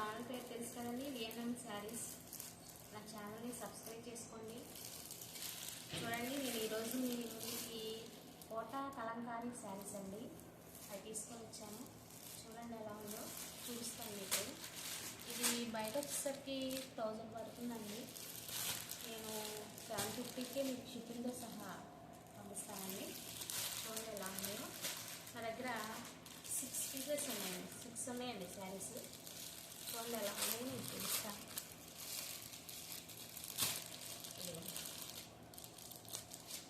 Channel పేరు తెలుసు కదండి, విఎన్ఎం శారీస్. నా ఛానల్ని సబ్స్క్రైబ్ చేసుకోండి. చూడండి, నేను ఈరోజు మీ ముందుకి కోటా కలంకారీ శారీస్ అండి అవి తీసుకొని వచ్చాను. చూడండి ఎలా ఉందో చూపిస్తాను మీకు. ఇది బయట వచ్చేసరికి 1000 పడుతుందండి. నేను 750కే మీకు షిప్పింగ్తో సహా పంపిస్తానండి. చూడండి ఎలా ఉన్నాయో. నా దగ్గర 6 పీసెస్ ఉన్నాయండి, 6 ఉన్నాయండి శారీస్. చూడండి ఎలా ఉన్నాయో నేను చూపిస్తాను.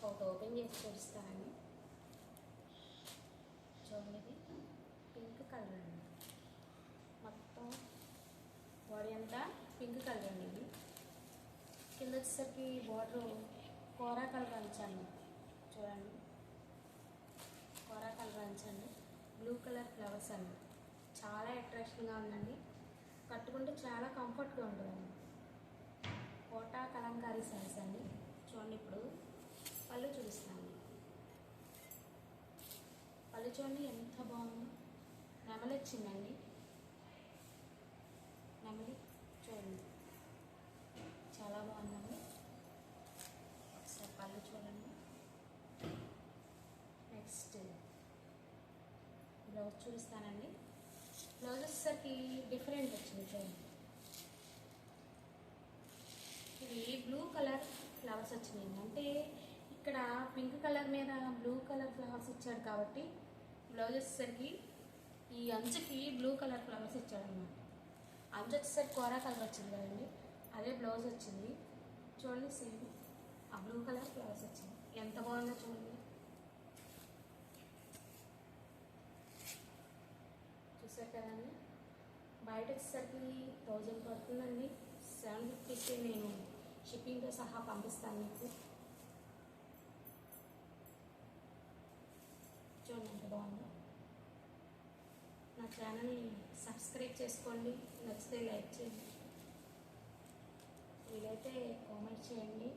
ఒకటి ఓపెన్ చేసి చూపిస్తానండి. చూడండి, ఇది పింక్ కలర్ అండి. మొత్తం బాడీ అంతా పింక్ కలర్ అండి. ఇది కింద వచ్చేసరికి బార్డర్ కోరా కలర్ అంచండి. చూడండి, కోరా కలర్ అంచండి. బ్లూ కలర్ ఫ్లవర్స్ అండి. చాలా అట్రాక్షన్గా ఉందండి. కట్టుకుంటే చాలా కంఫర్ట్గా ఉంటుందండి. కోటా కలంకారీ శారీస్ అండి. చూడండి, ఇప్పుడు పళ్ళు చూపిస్తాను. పళ్ళు చూడండి ఎంత బాగుందో. నెమలి వచ్చిందండి. నెమలి చూడండి చాలా బాగుందండి. ఒకసారి పళ్ళు చూడండి. నెక్స్ట్ బ్లౌజ్ చూపిస్తానండి. బ్లౌజ్ వచ్చేసరికి డిఫరెంట్ వచ్చింది. చూడండి, ఇది బ్లూ కలర్ ఫ్లవర్స్ వచ్చినాయి. అంటే ఇక్కడ పింక్ కలర్ మీద బ్లూ కలర్ ఫ్లవర్స్ ఇచ్చాడు కాబట్టి బ్లౌజ్ వచ్చేసరికి ఈ అంచుకి బ్లూ కలర్ ఫ్లవర్స్ ఇచ్చాడు అనమాట. అంచు వచ్చేసరికి కోరా కలర్ వచ్చింది కదండి, అదే బ్లౌజ్ వచ్చింది. చూడండి, సేమ్ ఆ బ్లూ కలర్ ఫ్లవర్స్ వచ్చింది. ఎంత బాగుందో చూడండి. చూసారు కదండి. బయట వచ్చేసరికి 1000 పడుతుందండి. 750కి నేను షిప్పింగ్తో సహా పంపిస్తాను మీకు. చూడండి ఎంత బాగుందో. నా ఛానల్ని సబ్స్క్రైబ్ చేసుకోండి. నచ్చితే లైక్ చేయండి, వీలైతే కామెంట్ చేయండి.